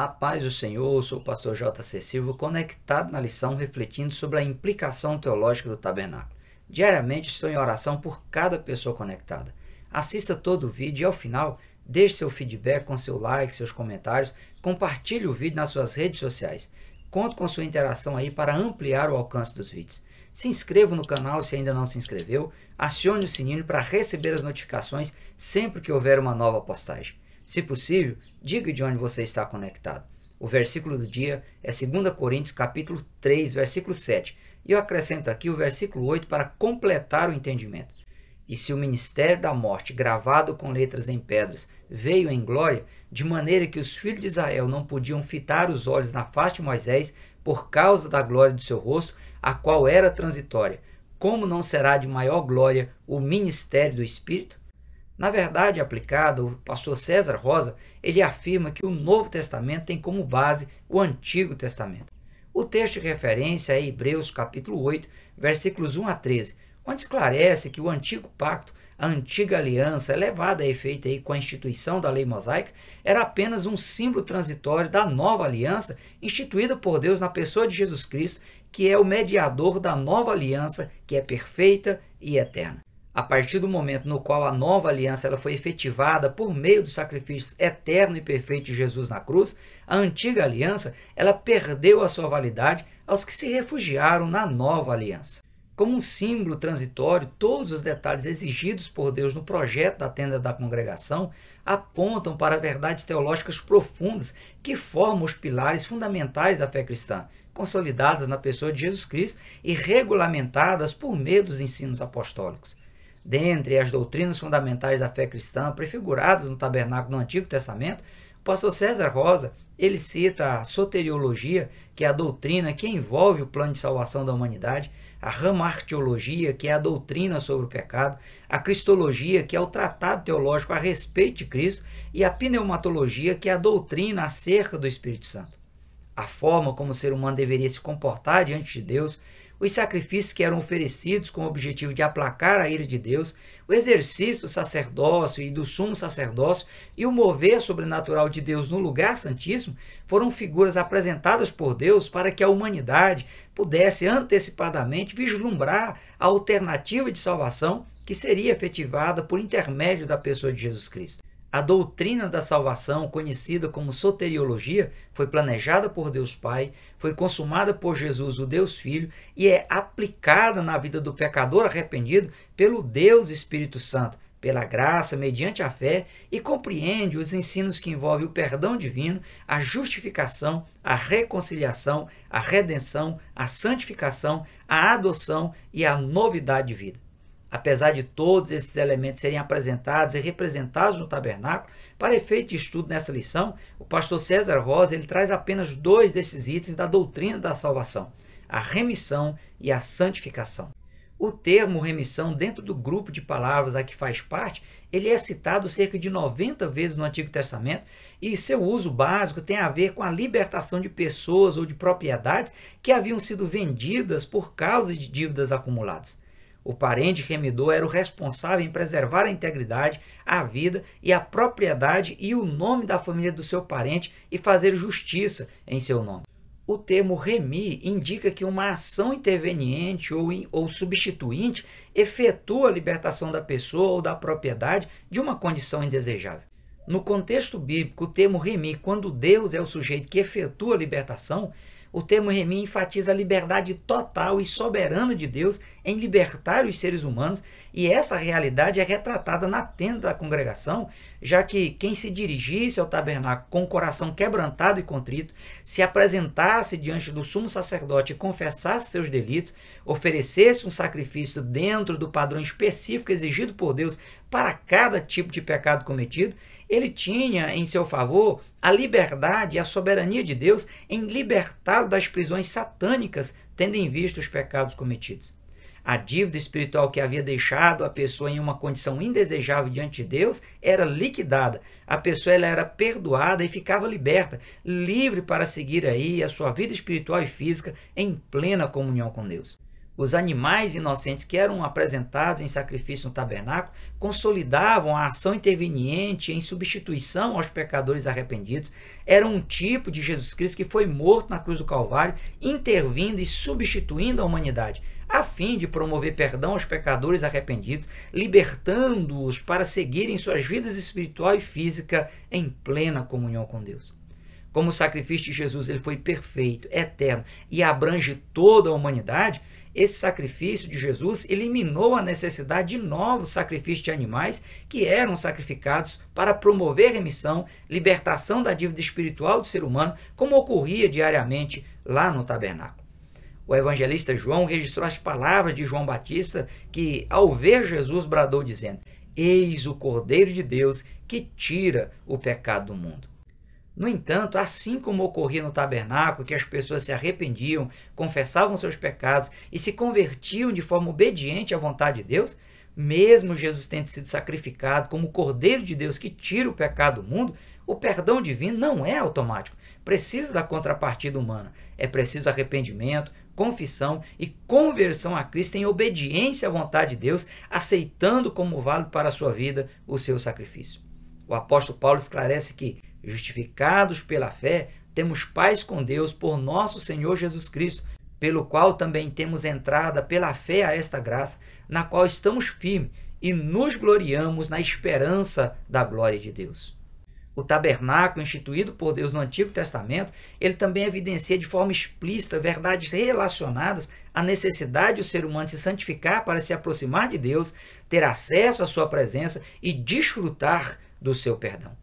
A paz do Senhor, eu sou o pastor J.C. Silva, conectado na lição refletindo sobre a implicação teológica do tabernáculo. Diariamente estou em oração por cada pessoa conectada. Assista todo o vídeo e ao final, deixe seu feedback com seu like, seus comentários, compartilhe o vídeo nas suas redes sociais. Conto com sua interação aí para ampliar o alcance dos vídeos. Se inscreva no canal se ainda não se inscreveu, acione o sininho para receber as notificações sempre que houver uma nova postagem. Se possível, diga de onde você está conectado. O versículo do dia é 2 Coríntios capítulo 3, versículo 7. E eu acrescento aqui o versículo 8 para completar o entendimento. E se o ministério da morte, gravado com letras em pedras, veio em glória, de maneira que os filhos de Israel não podiam fitar os olhos na face de Moisés, por causa da glória do seu rosto, a qual era transitória, como não será de maior glória o ministério do Espírito? Na verdade aplicada, o pastor César Rosa, ele afirma que o Novo Testamento tem como base o Antigo Testamento. O texto de referência é Hebreus capítulo 8, versículos 1 a 13, onde esclarece que o Antigo Pacto, a Antiga Aliança, levada a efeito aí com a instituição da lei mosaica, era apenas um símbolo transitório da nova aliança instituída por Deus na pessoa de Jesus Cristo, que é o mediador da nova aliança, que é perfeita e eterna. A partir do momento no qual a nova aliança ela foi efetivada por meio do sacrifício eterno e perfeito de Jesus na cruz, a antiga aliança ela perdeu a sua validade aos que se refugiaram na nova aliança. Como um símbolo transitório, todos os detalhes exigidos por Deus no projeto da tenda da congregação apontam para verdades teológicas profundas que formam os pilares fundamentais da fé cristã, consolidadas na pessoa de Jesus Cristo e regulamentadas por meio dos ensinos apostólicos. Dentre as doutrinas fundamentais da fé cristã, prefiguradas no tabernáculo do Antigo Testamento, o pastor César Rosa ele cita a soteriologia, que é a doutrina que envolve o plano de salvação da humanidade, a ramartiologia, que é a doutrina sobre o pecado, a cristologia, que é o tratado teológico a respeito de Cristo, e a pneumatologia, que é a doutrina acerca do Espírito Santo. A forma como o ser humano deveria se comportar diante de Deus, os sacrifícios que eram oferecidos com o objetivo de aplacar a ira de Deus, o exercício do sacerdócio e do sumo sacerdócio e o mover sobrenatural de Deus no lugar santíssimo foram figuras apresentadas por Deus para que a humanidade pudesse antecipadamente vislumbrar a alternativa de salvação que seria efetivada por intermédio da pessoa de Jesus Cristo. A doutrina da salvação, conhecida como soteriologia, foi planejada por Deus Pai, foi consumada por Jesus, o Deus Filho, e é aplicada na vida do pecador arrependido pelo Deus Espírito Santo, pela graça, mediante a fé, e compreende os ensinos que envolvem o perdão divino, a justificação, a reconciliação, a redenção, a santificação, a adoção e a novidade de vida. Apesar de todos esses elementos serem apresentados e representados no tabernáculo, para efeito de estudo nessa lição, o pastor César Rosa ele traz apenas dois desses itens da doutrina da salvação, a remissão e a santificação. O termo remissão, dentro do grupo de palavras a que faz parte, ele é citado cerca de 90 vezes no Antigo Testamento e seu uso básico tem a ver com a libertação de pessoas ou de propriedades que haviam sido vendidas por causa de dívidas acumuladas. O parente remidor era o responsável em preservar a integridade, a vida e a propriedade e o nome da família do seu parente e fazer justiça em seu nome. O termo remir indica que uma ação interveniente ou substituinte efetua a libertação da pessoa ou da propriedade de uma condição indesejável. No contexto bíblico, o termo remir, quando Deus é o sujeito que efetua a libertação, o termo remir enfatiza a liberdade total e soberana de Deus em libertar os seres humanos, e essa realidade é retratada na tenda da congregação, já que quem se dirigisse ao tabernáculo com o coração quebrantado e contrito, se apresentasse diante do sumo sacerdote e confessasse seus delitos, oferecesse um sacrifício dentro do padrão específico exigido por Deus para cada tipo de pecado cometido, ele tinha em seu favor a liberdade e a soberania de Deus em libertá-lo das prisões satânicas, tendo em vista os pecados cometidos. A dívida espiritual que havia deixado a pessoa em uma condição indesejável diante de Deus era liquidada. A pessoa ela era perdoada e ficava liberta, livre para seguir aí a sua vida espiritual e física em plena comunhão com Deus. Os animais inocentes que eram apresentados em sacrifício no tabernáculo consolidavam a ação interveniente em substituição aos pecadores arrependidos. Era um tipo de Jesus Cristo que foi morto na cruz do Calvário, intervindo e substituindo a humanidade, a fim de promover perdão aos pecadores arrependidos, libertando-os para seguirem suas vidas espiritual e física em plena comunhão com Deus. Como o sacrifício de Jesus ele foi perfeito, eterno e abrange toda a humanidade, esse sacrifício de Jesus eliminou a necessidade de novos sacrifícios de animais que eram sacrificados para promover remissão, libertação da dívida espiritual do ser humano, como ocorria diariamente lá no tabernáculo. O evangelista João registrou as palavras de João Batista que, ao ver Jesus, bradou dizendo: "Eis o Cordeiro de Deus que tira o pecado do mundo." No entanto, assim como ocorria no tabernáculo, que as pessoas se arrependiam, confessavam seus pecados e se convertiam de forma obediente à vontade de Deus, mesmo Jesus tendo sido sacrificado como o Cordeiro de Deus que tira o pecado do mundo, o perdão divino não é automático. Precisa da contrapartida humana. É preciso arrependimento, confissão e conversão a Cristo em obediência à vontade de Deus, aceitando como válido para a sua vida o seu sacrifício. O apóstolo Paulo esclarece que, justificados pela fé, temos paz com Deus por nosso Senhor Jesus Cristo, pelo qual também temos entrada pela fé a esta graça, na qual estamos firmes e nos gloriamos na esperança da glória de Deus. O tabernáculo instituído por Deus no Antigo Testamento, ele também evidencia de forma explícita verdades relacionadas à necessidade do ser humano se santificar para se aproximar de Deus, ter acesso à sua presença e desfrutar do seu perdão.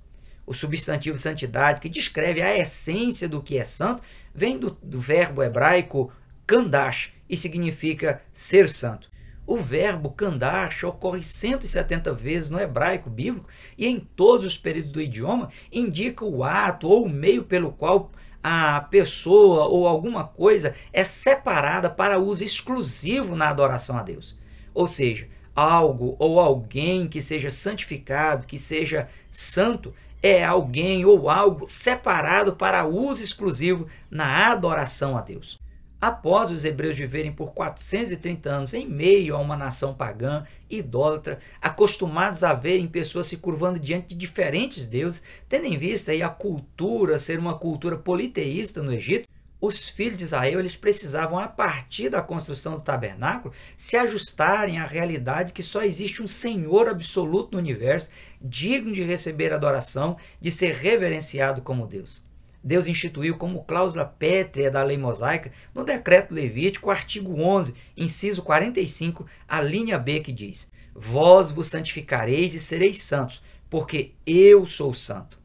O substantivo santidade, que descreve a essência do que é santo, vem do verbo hebraico kandash e significa ser santo. O verbo kandash ocorre 170 vezes no hebraico bíblico e em todos os períodos do idioma indica o ato ou o meio pelo qual a pessoa ou alguma coisa é separada para uso exclusivo na adoração a Deus. Ou seja, algo ou alguém que seja santificado, que seja santo, é alguém ou algo separado para uso exclusivo na adoração a Deus. Após os hebreus viverem por 430 anos em meio a uma nação pagã, idólatra, acostumados a verem pessoas se curvando diante de diferentes deuses, tendo em vista aí a cultura ser uma cultura politeísta no Egito, os filhos de Israel eles precisavam, a partir da construção do tabernáculo, se ajustarem à realidade que só existe um Senhor absoluto no universo, digno de receber adoração, de ser reverenciado como Deus. Deus instituiu como cláusula pétrea da lei mosaica, no decreto levítico, artigo 11, inciso 45, a linha B, que diz: "Vós vos santificareis e sereis santos, porque eu sou santo."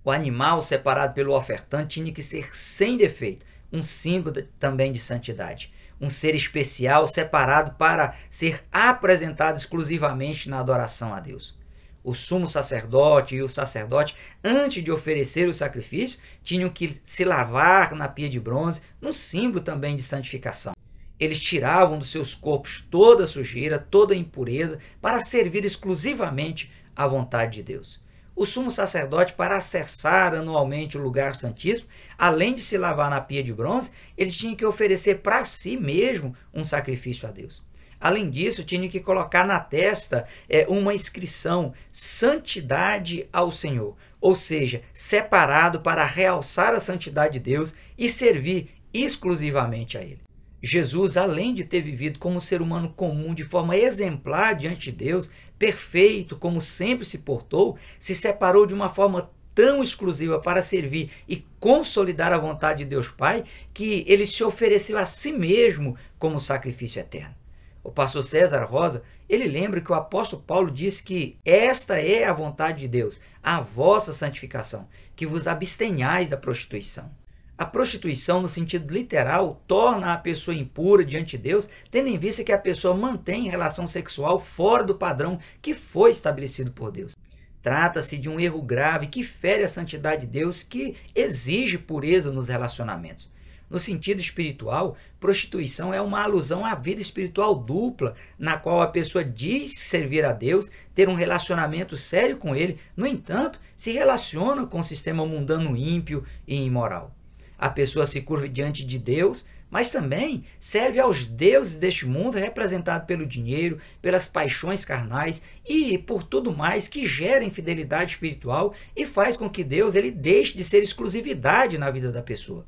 O animal separado pelo ofertante tinha que ser sem defeito, um símbolo também de santidade. Um ser especial separado para ser apresentado exclusivamente na adoração a Deus. O sumo sacerdote e o sacerdote, antes de oferecer o sacrifício, tinham que se lavar na pia de bronze, num símbolo também de santificação. Eles tiravam dos seus corpos toda a sujeira, toda a impureza, para servir exclusivamente à vontade de Deus. O sumo sacerdote, para acessar anualmente o lugar santíssimo, além de se lavar na pia de bronze, eles tinham que oferecer para si mesmo um sacrifício a Deus. Além disso, tinha que colocar na testa uma inscrição: santidade ao Senhor, ou seja, separado para realçar a santidade de Deus e servir exclusivamente a Ele. Jesus, além de ter vivido como ser humano comum de forma exemplar diante de Deus, perfeito como sempre se portou, se separou de uma forma tão exclusiva para servir e consolidar a vontade de Deus Pai, que ele se ofereceu a si mesmo como sacrifício eterno. O pastor César Rosa, ele lembra que o apóstolo Paulo disse que esta é a vontade de Deus, a vossa santificação, que vos abstenhais da prostituição. A prostituição, no sentido literal, torna a pessoa impura diante de Deus, tendo em vista que a pessoa mantém relação sexual fora do padrão que foi estabelecido por Deus. Trata-se de um erro grave que fere a santidade de Deus, que exige pureza nos relacionamentos. No sentido espiritual, prostituição é uma alusão à vida espiritual dupla, na qual a pessoa diz servir a Deus, ter um relacionamento sério com Ele, no entanto, se relaciona com o sistema mundano ímpio e imoral. A pessoa se curva diante de Deus, mas também serve aos deuses deste mundo, representado pelo dinheiro, pelas paixões carnais e por tudo mais que gera infidelidade espiritual e faz com que Deus ele deixe de ser exclusividade na vida da pessoa.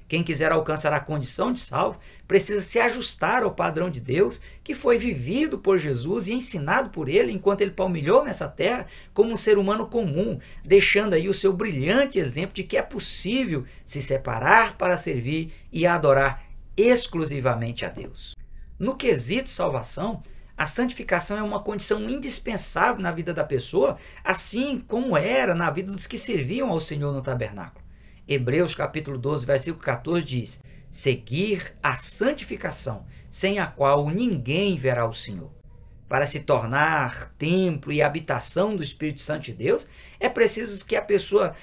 Quem quiser alcançar a condição de salvo precisa se ajustar ao padrão de Deus que foi vivido por Jesus e ensinado por ele enquanto ele palmilhou nessa terra como um ser humano comum, deixando aí o seu brilhante exemplo de que é possível se separar para servir e adorar exclusivamente a Deus. No quesito salvação, a santificação é uma condição indispensável na vida da pessoa, assim como era na vida dos que serviam ao Senhor no tabernáculo. Hebreus capítulo 12, versículo 14 diz: seguir a santificação, sem a qual ninguém verá o Senhor. Para se tornar templo e habitação do Espírito Santo de Deus, é preciso que a pessoa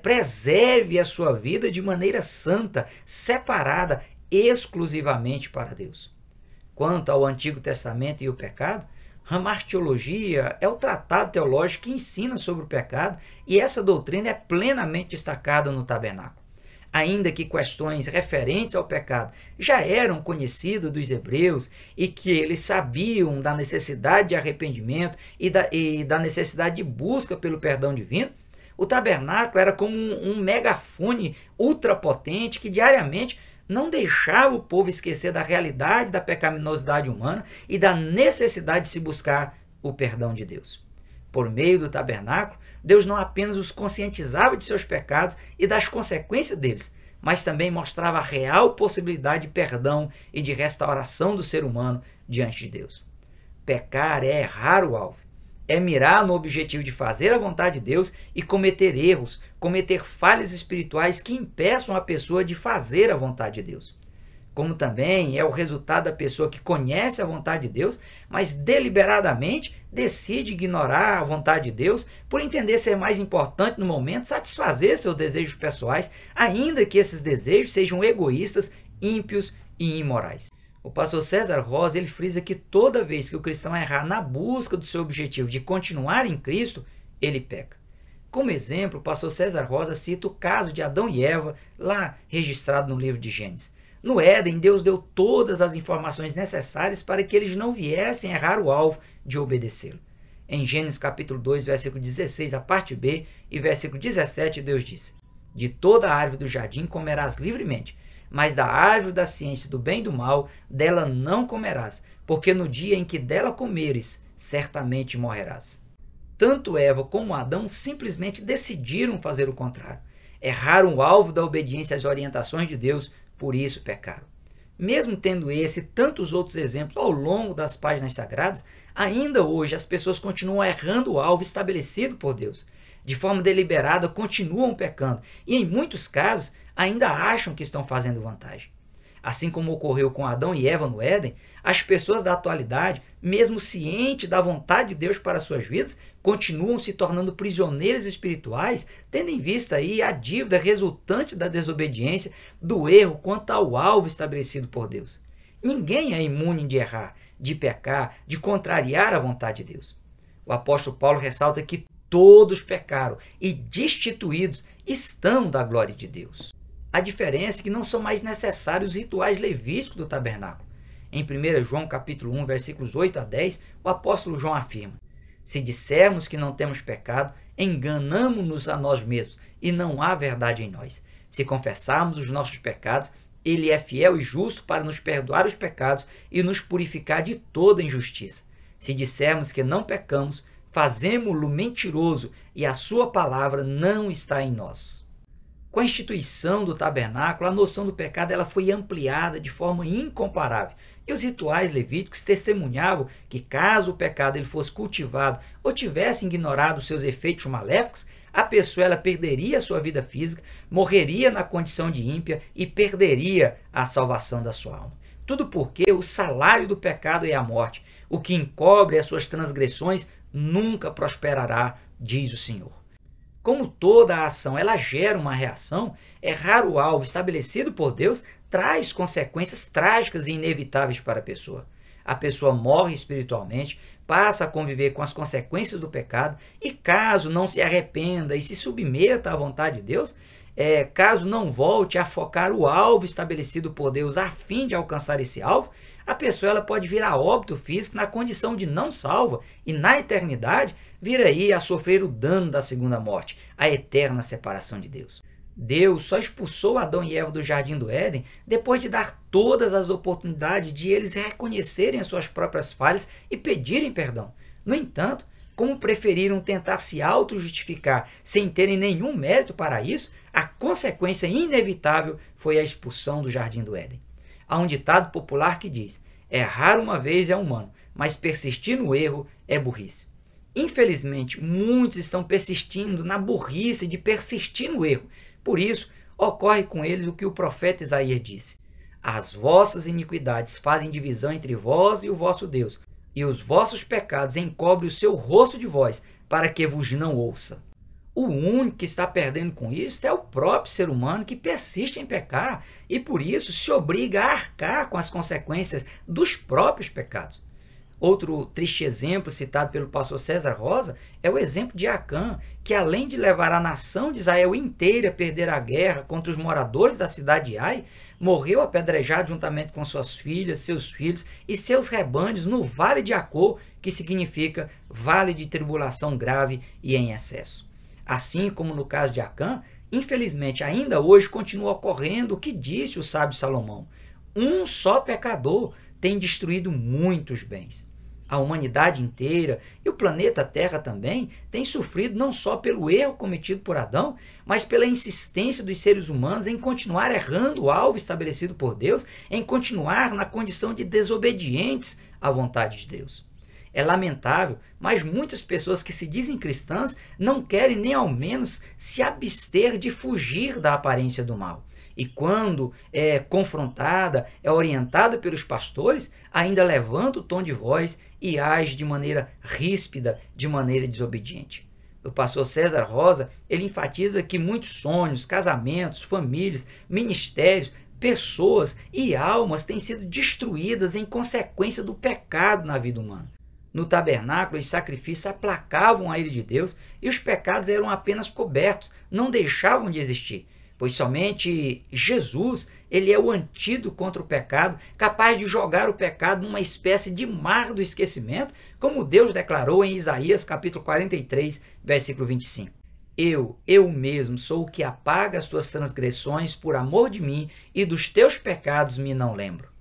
preserve a sua vida de maneira santa, separada exclusivamente para Deus. Quanto ao Antigo Testamento e o pecado, a martiologia é o tratado teológico que ensina sobre o pecado e essa doutrina é plenamente destacada no tabernáculo. Ainda que questões referentes ao pecado já eram conhecidas dos hebreus e que eles sabiam da necessidade de arrependimento e da necessidade de busca pelo perdão divino, o tabernáculo era como um megafone ultrapotente que diariamente não deixava o povo esquecer da realidade da pecaminosidade humana e da necessidade de se buscar o perdão de Deus. Por meio do tabernáculo, Deus não apenas os conscientizava de seus pecados e das consequências deles, mas também mostrava a real possibilidade de perdão e de restauração do ser humano diante de Deus. Pecar é errar o alvo, é mirar no objetivo de fazer a vontade de Deus e cometer erros, cometer falhas espirituais que impeçam a pessoa de fazer a vontade de Deus. Como também é o resultado da pessoa que conhece a vontade de Deus, mas deliberadamente decide ignorar a vontade de Deus por entender ser mais importante no momento satisfazer seus desejos pessoais, ainda que esses desejos sejam egoístas, ímpios e imorais. O pastor César Rosa ele frisa que toda vez que o cristão errar na busca do seu objetivo de continuar em Cristo, ele peca. Como exemplo, o pastor César Rosa cita o caso de Adão e Eva, lá registrado no livro de Gênesis. No Éden, Deus deu todas as informações necessárias para que eles não viessem errar o alvo de obedecê-lo. Em Gênesis capítulo 2, versículo 16, a parte B, e versículo 17, Deus disse: de toda a árvore do jardim comerás livremente, mas da árvore da ciência do bem e do mal, dela não comerás, porque no dia em que dela comeres, certamente morrerás. Tanto Eva como Adão simplesmente decidiram fazer o contrário. Erraram o alvo da obediência às orientações de Deus, por isso pecaram. Mesmo tendo esse e tantos outros exemplos ao longo das páginas sagradas, ainda hoje as pessoas continuam errando o alvo estabelecido por Deus. De forma deliberada, continuam pecando e, em muitos casos, ainda acham que estão fazendo vantagem. Assim como ocorreu com Adão e Eva no Éden, as pessoas da atualidade, mesmo cientes da vontade de Deus para suas vidas, continuam se tornando prisioneiros espirituais, tendo em vista aí a dívida resultante da desobediência, do erro quanto ao alvo estabelecido por Deus. Ninguém é imune de errar, de pecar, de contrariar a vontade de Deus. O apóstolo Paulo ressalta que todos pecaram e destituídos estão da glória de Deus. A diferença é que não são mais necessários os rituais levíticos do tabernáculo. Em 1 João capítulo 1, versículos 8 a 10, o apóstolo João afirma: se dissermos que não temos pecado, enganamo-nos a nós mesmos e não há verdade em nós. Se confessarmos os nossos pecados, ele é fiel e justo para nos perdoar os pecados e nos purificar de toda injustiça. Se dissermos que não pecamos, fazemo-lo mentiroso e a sua palavra não está em nós. Com a instituição do tabernáculo, a noção do pecado ela foi ampliada de forma incomparável. E os rituais levíticos testemunhavam que caso o pecado ele fosse cultivado ou tivesse ignorado seus efeitos maléficos, a pessoa ela perderia a sua vida física, morreria na condição de ímpia e perderia a salvação da sua alma. Tudo porque o salário do pecado é a morte. O que encobre as suas transgressões nunca prosperará, diz o Senhor. Como toda a ação ela gera uma reação, errar o alvo estabelecido por Deus traz consequências trágicas e inevitáveis para a pessoa. A pessoa morre espiritualmente, passa a conviver com as consequências do pecado e caso não se arrependa e se submeta à vontade de Deus, caso não volte a focar o alvo estabelecido por Deus a fim de alcançar esse alvo, a pessoa ela pode vir a óbito físico na condição de não salva e na eternidade vir aí a sofrer o dano da segunda morte, a eterna separação de Deus. Deus só expulsou Adão e Eva do jardim do Éden depois de dar todas as oportunidades de eles reconhecerem as suas próprias falhas e pedirem perdão. No entanto, como preferiram tentar se auto-justificar sem terem nenhum mérito para isso, a consequência inevitável foi a expulsão do jardim do Éden. Há um ditado popular que diz: errar uma vez é humano, mas persistir no erro é burrice. Infelizmente, muitos estão persistindo na burrice de persistir no erro. Por isso, ocorre com eles o que o profeta Isaías disse: as vossas iniquidades fazem divisão entre vós e o vosso Deus, e os vossos pecados encobrem o seu rosto de vós, para que vos não ouça. O único que está perdendo com isso é o próprio ser humano que persiste em pecar e por isso se obriga a arcar com as consequências dos próprios pecados. Outro triste exemplo citado pelo pastor César Rosa é o exemplo de Acã, que além de levar a nação de Israel inteira a perder a guerra contra os moradores da cidade de Ai, morreu apedrejado juntamente com suas filhas, seus filhos e seus rebanhos no vale de Acor, que significa vale de tribulação grave e em excesso. Assim como no caso de Acã, infelizmente ainda hoje continua ocorrendo o que disse o sábio Salomão: um só pecador tem destruído muitos bens. A humanidade inteira e o planeta Terra também tem sofrido não só pelo erro cometido por Adão, mas pela insistência dos seres humanos em continuar errando o alvo estabelecido por Deus, em continuar na condição de desobedientes à vontade de Deus. É lamentável, mas muitas pessoas que se dizem cristãs não querem nem ao menos se abster de fugir da aparência do mal. E quando é confrontada, é orientada pelos pastores, ainda levanta o tom de voz e age de maneira ríspida, de maneira desobediente. O pastor César Rosa, ele enfatiza que muitos sonhos, casamentos, famílias, ministérios, pessoas e almas têm sido destruídas em consequência do pecado na vida humana. No tabernáculo, os sacrifícios aplacavam a ira de Deus e os pecados eram apenas cobertos, não deixavam de existir. Pois somente Jesus, ele é o antídoto contra o pecado, capaz de jogar o pecado numa espécie de mar do esquecimento, como Deus declarou em Isaías capítulo 43, versículo 25. Eu mesmo sou o que apaga as tuas transgressões por amor de mim, e dos teus pecados me não lembro.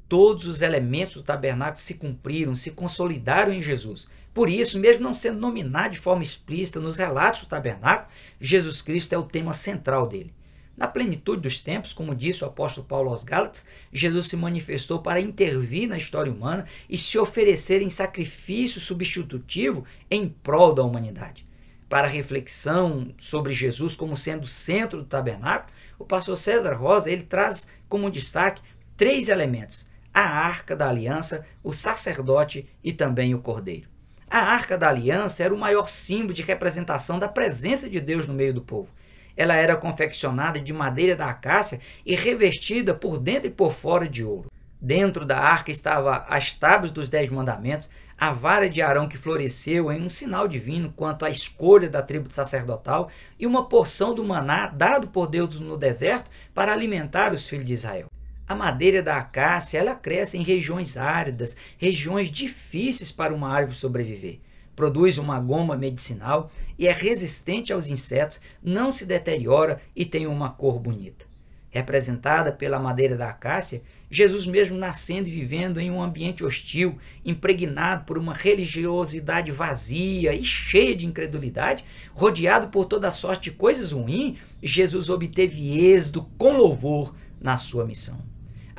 Todos os elementos do tabernáculo se cumpriram, se consolidaram em Jesus. Por isso, mesmo não sendo nominado de forma explícita nos relatos do tabernáculo, Jesus Cristo é o tema central dele. Na plenitude dos tempos, como disse o apóstolo Paulo aos Gálatas, Jesus se manifestou para intervir na história humana e se oferecer em sacrifício substitutivo em prol da humanidade. Para a reflexão sobre Jesus como sendo o centro do tabernáculo, o pastor César Rosa ele traz como destaque 3 elementos: a arca da aliança, o sacerdote e também o cordeiro. A arca da aliança era o maior símbolo de representação da presença de Deus no meio do povo. Ela era confeccionada de madeira da acácia e revestida por dentro e por fora de ouro. Dentro da arca estava as tábuas dos 10 mandamentos, a vara de Arão que floresceu em um sinal divino quanto à escolha da tribo sacerdotal e uma porção do maná dado por Deus no deserto para alimentar os filhos de Israel. A madeira da acácia ela cresce em regiões áridas, regiões difíceis para uma árvore sobreviver. Produz uma goma medicinal e é resistente aos insetos, não se deteriora e tem uma cor bonita. Representada pela madeira da acácia, Jesus mesmo nascendo e vivendo em um ambiente hostil, impregnado por uma religiosidade vazia e cheia de incredulidade, rodeado por toda sorte de coisas ruins, Jesus obteve êxito com louvor na sua missão.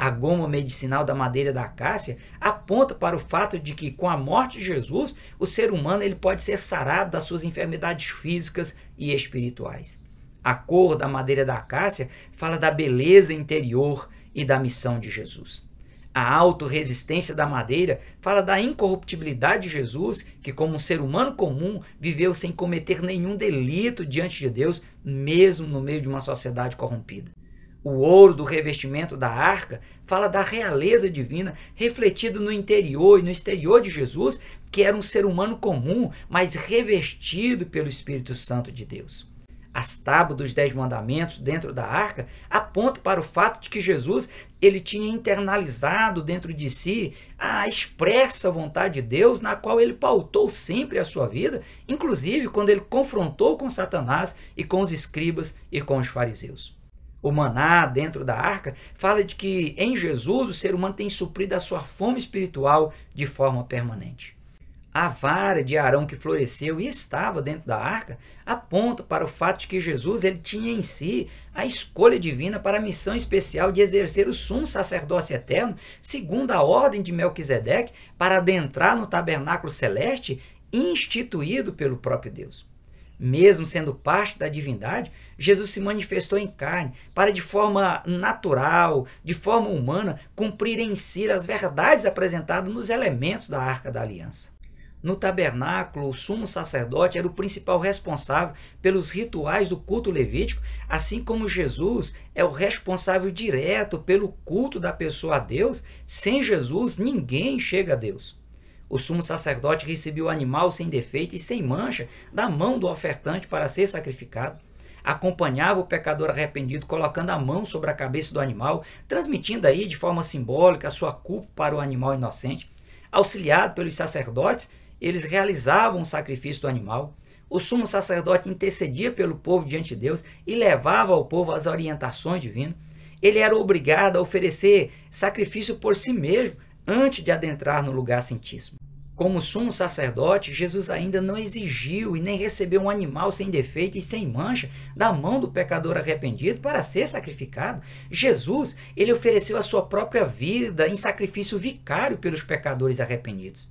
A goma medicinal da madeira da acácia aponta para o fato de que, com a morte de Jesus, o ser humano ele pode ser sarado das suas enfermidades físicas e espirituais. A cor da madeira da acácia fala da beleza interior e da missão de Jesus. A autorresistência da madeira fala da incorruptibilidade de Jesus, que como um ser humano comum viveu sem cometer nenhum delito diante de Deus, mesmo no meio de uma sociedade corrompida. O ouro do revestimento da arca fala da realeza divina refletido no interior e no exterior de Jesus, que era um ser humano comum, mas revestido pelo Espírito Santo de Deus. As tábuas dos 10 mandamentos dentro da arca apontam para o fato de que Jesus ele tinha internalizado dentro de si a expressa vontade de Deus, na qual ele pautou sempre a sua vida, inclusive quando ele confrontou com Satanás e com os escribas e com os fariseus. O maná dentro da arca fala de que em Jesus o ser humano tem suprido a sua fome espiritual de forma permanente. A vara de Arão que floresceu e estava dentro da arca aponta para o fato de que Jesus ele tinha em si a escolha divina para a missão especial de exercer o sumo sacerdócio eterno, segundo a ordem de Melquisedeque, para adentrar no tabernáculo celeste instituído pelo próprio Deus. Mesmo sendo parte da divindade, Jesus se manifestou em carne para, de forma natural, de forma humana, cumprir em si as verdades apresentadas nos elementos da Arca da Aliança. No tabernáculo, o sumo sacerdote era o principal responsável pelos rituais do culto levítico, assim como Jesus é o responsável direto pelo culto da pessoa a Deus. Sem Jesus, ninguém chega a Deus. O sumo sacerdote recebia o animal sem defeito e sem mancha da mão do ofertante para ser sacrificado. Acompanhava o pecador arrependido colocando a mão sobre a cabeça do animal, transmitindo aí de forma simbólica a sua culpa para o animal inocente. Auxiliado pelos sacerdotes, eles realizavam o sacrifício do animal. O sumo sacerdote intercedia pelo povo diante de Deus e levava ao povo as orientações divinas. Ele era obrigado a oferecer sacrifício por si mesmo antes de adentrar no lugar santíssimo. Como sumo sacerdote, Jesus ainda não exigiu e nem recebeu um animal sem defeito e sem mancha da mão do pecador arrependido para ser sacrificado. Jesus, ele ofereceu a sua própria vida em sacrifício vicário pelos pecadores arrependidos.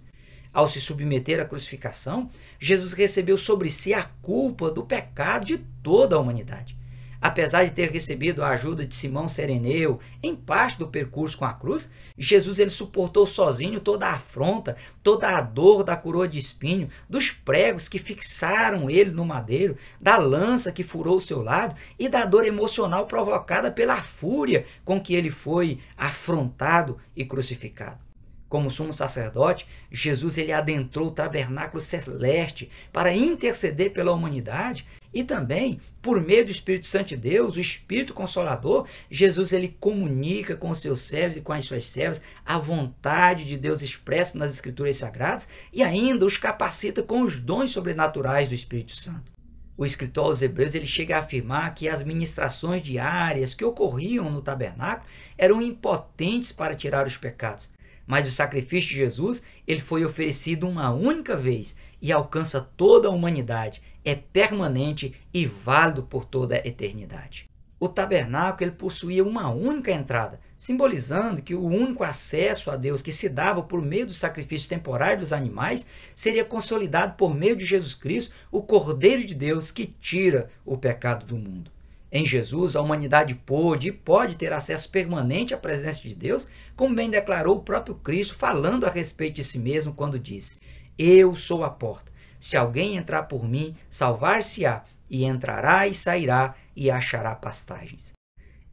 Ao se submeter à crucificação, Jesus recebeu sobre si a culpa do pecado de toda a humanidade. Apesar de ter recebido a ajuda de Simão Cereneu em parte do percurso com a cruz, Jesus ele suportou sozinho toda a afronta, toda a dor da coroa de espinho, dos pregos que fixaram ele no madeiro, da lança que furou o seu lado e da dor emocional provocada pela fúria com que ele foi afrontado e crucificado. Como sumo sacerdote, Jesus ele adentrou o tabernáculo celeste para interceder pela humanidade e também, por meio do Espírito Santo de Deus, o Espírito Consolador, Jesus ele comunica com os seus servos e com as suas servas a vontade de Deus expressa nas Escrituras Sagradas e ainda os capacita com os dons sobrenaturais do Espírito Santo. O escritor aos Hebreus ele chega a afirmar que as ministrações diárias que ocorriam no tabernáculo eram impotentes para tirar os pecados. Mas o sacrifício de Jesus ele foi oferecido uma única vez e alcança toda a humanidade, é permanente e válido por toda a eternidade. O tabernáculo ele possuía uma única entrada, simbolizando que o único acesso a Deus que se dava por meio do sacrifício temporário dos animais seria consolidado por meio de Jesus Cristo, o Cordeiro de Deus que tira o pecado do mundo. Em Jesus, a humanidade pôde e pode ter acesso permanente à presença de Deus, como bem declarou o próprio Cristo, falando a respeito de si mesmo quando disse: Eu sou a porta. Se alguém entrar por mim, salvar-se-á, e entrará e sairá e achará pastagens.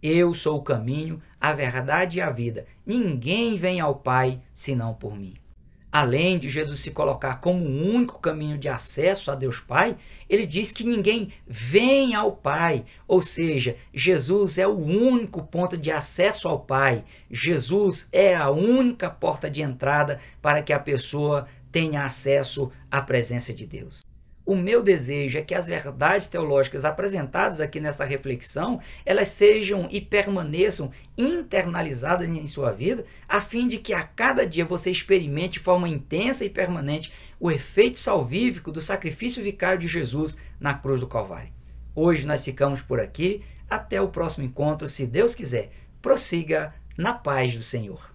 Eu sou o caminho, a verdade e a vida. Ninguém vem ao Pai senão por mim. Além de Jesus se colocar como o único caminho de acesso a Deus Pai, ele diz que ninguém vem ao Pai, ou seja, Jesus é o único ponto de acesso ao Pai. Jesus é a única porta de entrada para que a pessoa tenha acesso à presença de Deus. O meu desejo é que as verdades teológicas apresentadas aqui nesta reflexão, elas sejam e permaneçam internalizadas em sua vida, a fim de que a cada dia você experimente de forma intensa e permanente o efeito salvífico do sacrifício vicário de Jesus na cruz do Calvário. Hoje nós ficamos por aqui. Até o próximo encontro, se Deus quiser. Prossiga na paz do Senhor.